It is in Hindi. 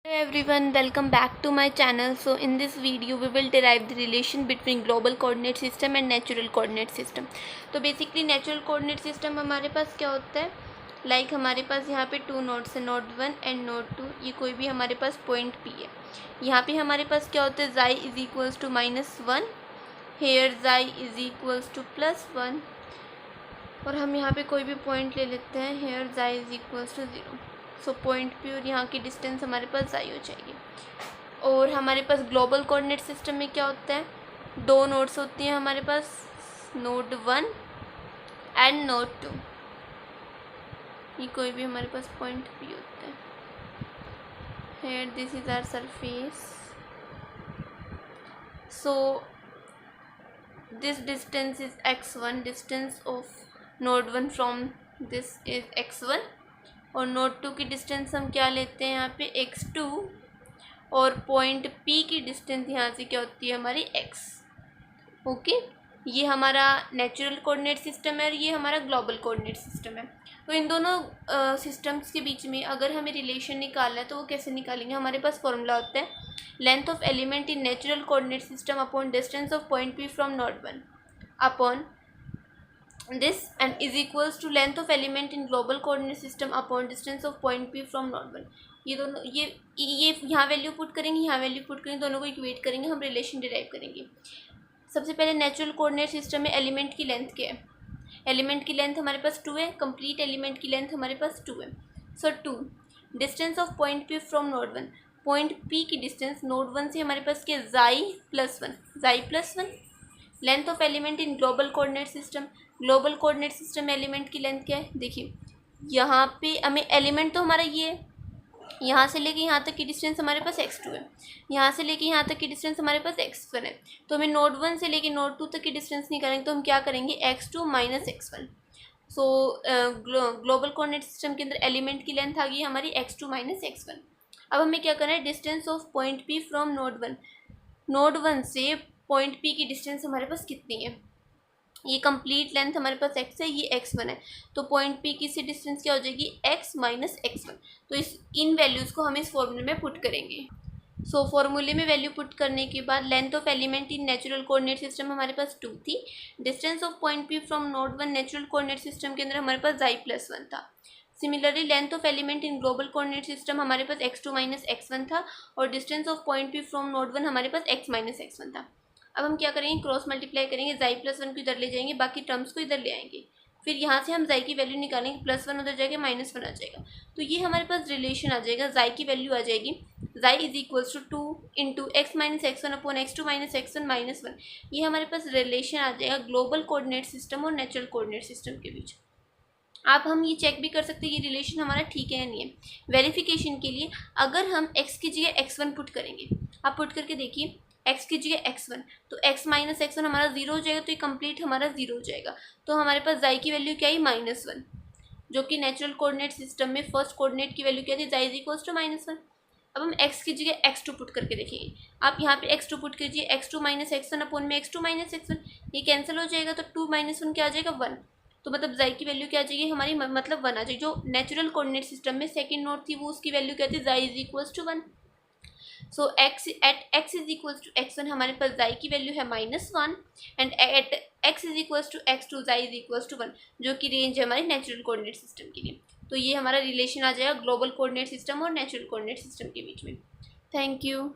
Hello everyone, welcome back to my channel. So in this video we will derive the relation between global coordinate system and natural coordinate system. तो बेसिकली नेचुरल कोऑर्डिनेट सिस्टम हमारे पास क्या होता है, लाइक हमारे पास यहाँ पे टू नोड्स है, नोड 1 एंड नोड 2. ये कोई भी हमारे पास पॉइंट P है. यहाँ पे हमारे पास क्या होता है, जाई is equals to -1, hair xi is equals to +1, और हम यहाँ पे कोई भी पॉइंट ले लेते हैं, here xi is equals to 0. So point P और यहाँ की डिस्टेंस हमारे पास जाई हो जाएगी. और हमारे पास ग्लोबल कोऑर्डिनेट सिस्टम में क्या होता है, दो नोड्स होती हैं हमारे पास, नोड 1 एंड नोड 2. ये कोई भी हमारे पास पॉइंट P होता है. Here this is our surface. So this distance is x1, distance of node 1 from this is x1, और नोड 2 की डिस्टेंस हम क्या लेते हैं यहाँ पे x2, और पॉइंट P की डिस्टेंस यहाँ से क्या होती है हमारी x. ओके, ये हमारा नेचुरल कोऑर्डिनेट सिस्टम है और ये हमारा ग्लोबल कोऑर्डिनेट सिस्टम है. तो इन दोनों सिस्टम्स के बीच में अगर हमें रिलेशन निकालना है तो वो कैसे निकालेंगे, हमारे पास फॉर्मूला होता है length of element in natural coordinate system upon distance of point P from node 1 upon this and is equals to length of element in global coordinate system upon distance of point P from node 1. ये दोनों ये यहाँ वैल्यू पुट करेंगे, यहाँ वैल्यू पुट करेंगे, दोनों को इक्वेट करेंगे, हम रिलेशन डिराइव करेंगे. सबसे पहले नेचुरल कोऑर्डिनेट सिस्टम में एलिमेंट की लेंथ क्या है, एलिमेंट की लेंथ हमारे पास 2 है, कंप्लीट एलिमेंट की लेंथ हमारे पास 2 है. सो 2 distance of point P from node 1, point P की डिस्टेंस नोड 1 से हमारे पास क्या, जाई plus 1. Length of element in global coordinate system, global coordinate system में एलिमेंट की लेंथ क्या है, देखिए यहाँ पे हमें एलिमेंट तो हमारा ये है, यहाँ से लेके यहाँ तक की डिस्टेंस हमारे पास x2 है, यहाँ से लेके यहाँ तक की डिस्टेंस हमारे पास x1 है. तो हमें नोड 1 से लेके नोड 2 तक की डिस्टेंस निकालेंगे तो हम क्या करेंगे, x2 माइनस x1. सो ग्लोबल कोऑर्डिनेट सिस्टम के अंदर एलिमेंट की लेंथ आ गई हमारी x2 माइनस x1. अब हमें क्या करना है, distance of point P from node 1, node 1 से पॉइंट P की डिस्टेंस हमारे पास कितनी है, ये कंप्लीट लेंथ हमारे पास x है, ये x1 है. तो पॉइंट P की से डिस्टेंस क्या हो जाएगी, x माइनस x1. तो इन वैल्यूज़ को हम इस फॉर्मूले में पुट करेंगे. सो फॉर्मूले में वैल्यू पुट करने के बाद length of element in natural coordinate system हमारे पास 2 थी, distance of point P from node 1 natural coordinate system के अंदर हमारे पास जाई प्लस 1 था. Similarly length of element in global coordinate system हमारे पास x2 माइनस x1 था, और distance of point P from node 1 हमारे पास x माइनस x1 था. अब हम क्या करेंगे, क्रॉस मल्टीप्लाई करेंगे, जाई प्लस 1 को इधर ले जाएंगे, बाकी टर्म्स को इधर ले आएंगे, फिर यहाँ से हम जाई की वैल्यू निकालेंगे, +1 उधर जाएगा, -1 आ जाएगा. तो ये हमारे पास रिलेशन आ जाएगा, जाई की वैल्यू आ जाएगी, xi is equals to 2 into x minus x1 upon x2 minus x1 -1. ये हमारे पास रिलेशन आ जाएगा ग्लोबल कोऑर्डिनेट सिस्टम और नेचुरल कोऑर्डिनेट सिस्टम के बीच. आप हम ये चेक भी कर सकते हैं ये रिलेशन हमारा ठीक है या नहीं है. वेरिफिकेशन के लिए अगर हम x की जगह x1 पुट करेंगे, आप पुट करके देखिए, x की जगह x1, तो x माइनस x1 हमारा 0 हो जाएगा, तो ये कंप्लीट हमारा 0 हो जाएगा. तो हमारे पास जाई की वैल्यू क्या है, -1, जो कि नेचुरल कोऑर्डिनेट सिस्टम में फर्स्ट कोऑर्डिनेट की वैल्यू क्या थी, जाई इज इक्वल्स टू -1. अब हम x की जगह x2 पुट करके देखेंगे, आप यहाँ पे x2 पुट कीजिए, x2 माइनस x1 अपॉन में x2 माइनस x1, ये कैंसिल हो जाएगा, तो 2 माइनस 1 क्या आ जाएगा, 1. तो मतलब जाई की वैल्यू क्या आ जाएगी हमारी, मतलब 1 आ जाएगी. जो नेचुरल कोऑर्डिनेट सिस्टम में सेकंड नोड थी वो उसकी वैल्यू क्या थी, xi is equals to 1. So x is equals to x1 हमारे पास जाई की वैल्यू है -1, and at x is equals to x2 xi is equals to 1, जो कि रेंज है हमारी नेचुरल कोऑर्डिनेट सिस्टम के लिए. तो ये हमारा रिलेशन आ जाएगा ग्लोबल कोऑर्डिनेट सिस्टम और नेचुरल कोऑर्डिनेट सिस्टम के बीच में. Thank you.